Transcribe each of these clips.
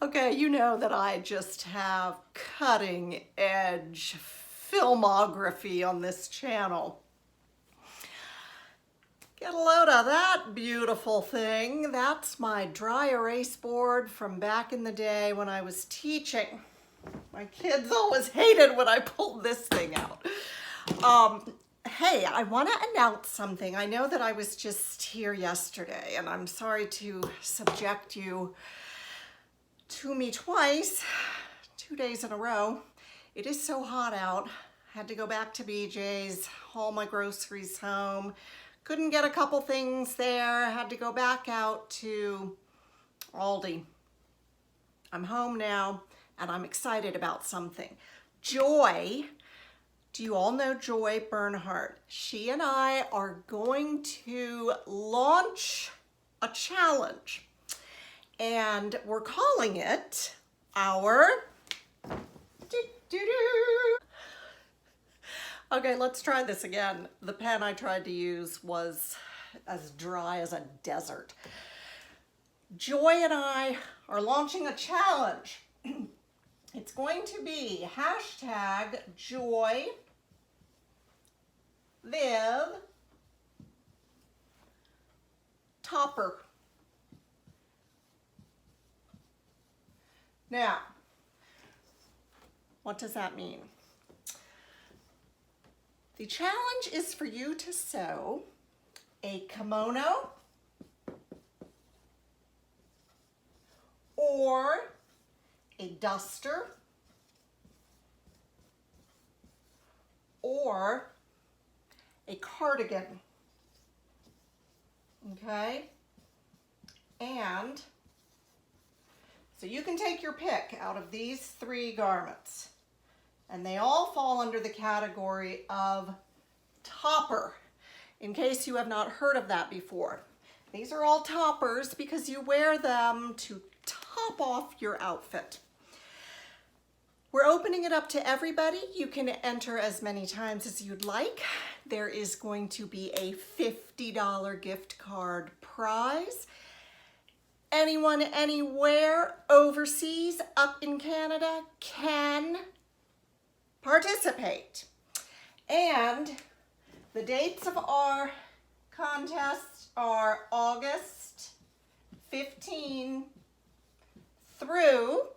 Okay, you know that I just have cutting edge filmography on this channel. Get a load of that beautiful thing. That's my dry erase board from back in the day when I was teaching. My kids always hated when I pulled this thing out. Hey, I want to announce something. I know that I was just here yesterday, and I'm sorry to subject you to me twice, 2 days in a row. It is so hot out. Had to go back to BJ's, haul my groceries home. Couldn't get a couple things there. Had to go back out to Aldi. I'm home now, and I'm excited about something. Joy, do you all know Joy Bernhardt? She and I are going to launch a challenge, and we're calling it our Okay, let's try this again. The pen I tried to use was as dry as a desert. Joy and I are launching a challenge. It's going to be hashtag JoyViv topper. Now, what does that mean? The challenge is for you to sew a kimono or a duster or a cardigan, okay? And so you can take your pick out of these 3 garments, and they all fall under the category of topper, in case you have not heard of that before. These are all toppers because you wear them to top off your outfit. We're opening it up to everybody. You can enter as many times as you'd like. There is going to be a $50 gift card prize. Anyone, anywhere, overseas, up in Canada, can participate. And the dates of our contest are August 15 through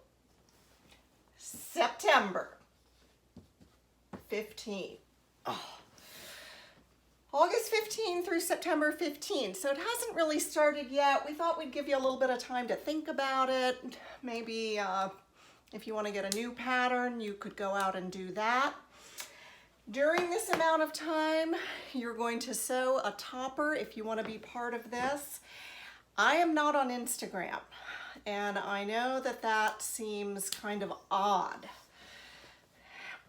September 15. Oh. August 15 through September 15. So it hasn't really started yet. We thought we'd give you a little bit of time to think about it. Maybe if you want to get a new pattern, you could go out and do that. During this amount of time, you're going to sew a topper if you want to be part of this. I am not on Instagram, and I know that that seems kind of odd.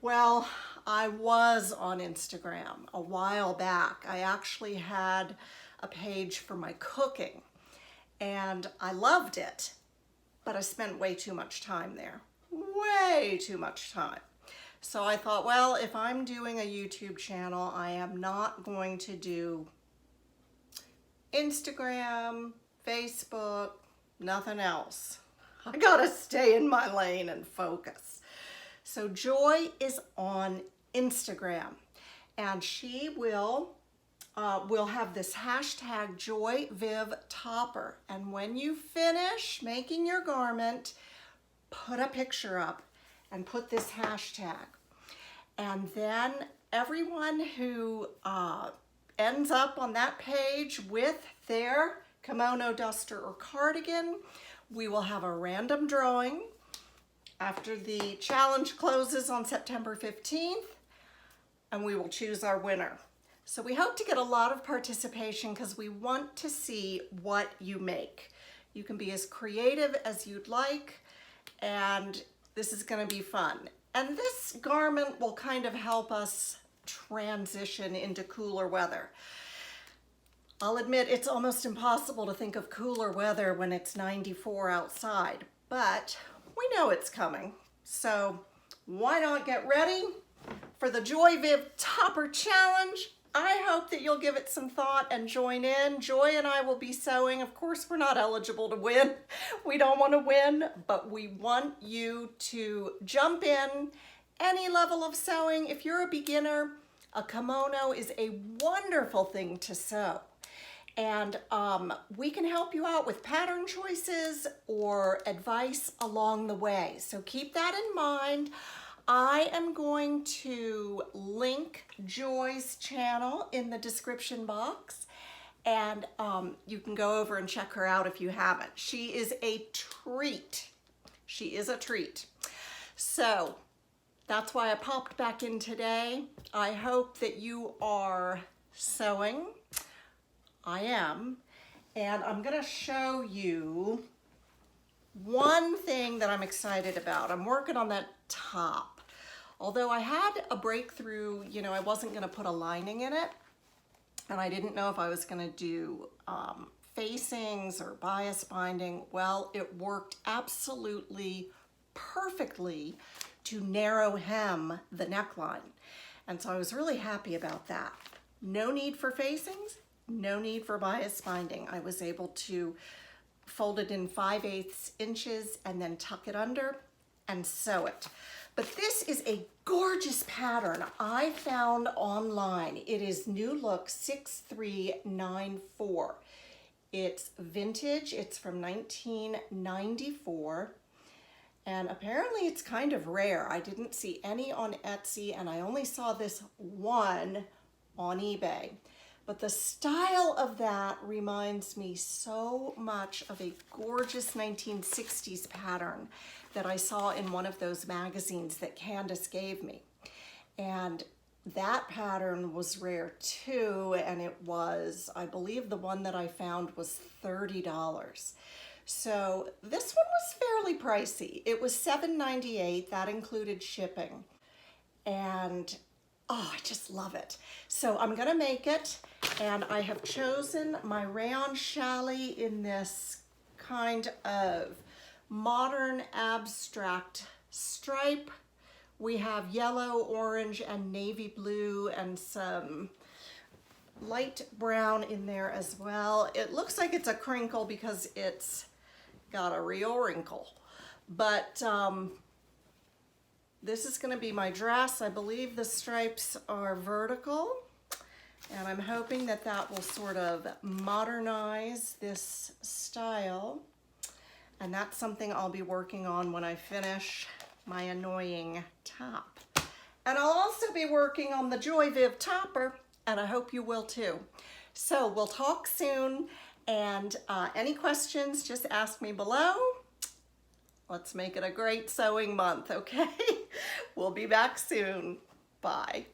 Well, I was on Instagram a while back. I actually had a page for my cooking, and I loved it, but I spent way too much time there. Way too much time. So I thought, well, if I'm doing a YouTube channel, I am not going to do Instagram, Facebook, nothing else. I gotta stay in my lane and focus. So Joy is on Instagram, and she will have this hashtag JoyViv topper. And when you finish making your garment, put a picture up and put this hashtag. And then everyone who ends up on that page with their kimono, duster, or cardigan, we will have a random drawing after the challenge closes on September 15th, and we will choose our winner. So we hope to get a lot of participation because we want to see what you make. You can be as creative as you'd like, and this is going to be fun. And this garment will kind of help us transition into cooler weather. I'll admit it's almost impossible to think of cooler weather when it's 94 outside, but we know it's coming. So why not get ready for the JoyViv Topper Challenge I hope that you'll give it some thought and join in. Joy and I will be sewing. Of course, we're not eligible to win. We don't want to win, but we want you to jump in any level of sewing. If you're a beginner, a kimono is a wonderful thing to sew. And we can help you out with pattern choices or advice along the way. So keep that in mind. I am going to link Joy's channel in the description box, and you can go over and check her out if you haven't. She is a treat. She is a treat. So that's why I popped back in today. I hope that you are sewing. I am. And I'm going to show you one thing that I'm excited about. I'm working on that top. Although I had a breakthrough, you know, I wasn't going to put a lining in it, and I didn't know if I was going to do facings or bias binding. Well, it worked absolutely perfectly to narrow hem the neckline, and so I was really happy about that. No need for facings, no need for bias binding. I was able to fold it in 5/8 inches and then tuck it under and sew it. But this is a gorgeous pattern I found online. It is New Look 6394. It's vintage, it's from 1994, and apparently it's kind of rare. I didn't see any on Etsy, and I only saw this one on eBay. But the style of that reminds me so much of a gorgeous 1960s pattern that I saw in one of those magazines that Candace gave me. And that pattern was rare too, and it was, I believe the one that I found was $30. So this one was fairly pricey. It was $7.98, that included shipping. And oh, I just love it. So I'm gonna make it, and I have chosen my rayon challis in this kind of modern abstract stripe. We have yellow, orange, and navy blue, and some light brown in there as well. It looks like it's a crinkle because it's got a real wrinkle. But this is going to be my dress. I believe the stripes are vertical, and I'm hoping that that will sort of modernize this style. And that's something I'll be working on when I finish my annoying top. And I'll also be working on the JoyViv topper, and I hope you will too. So we'll talk soon, and any questions, just ask me below. Let's make it a great sewing month, okay? We'll be back soon. Bye.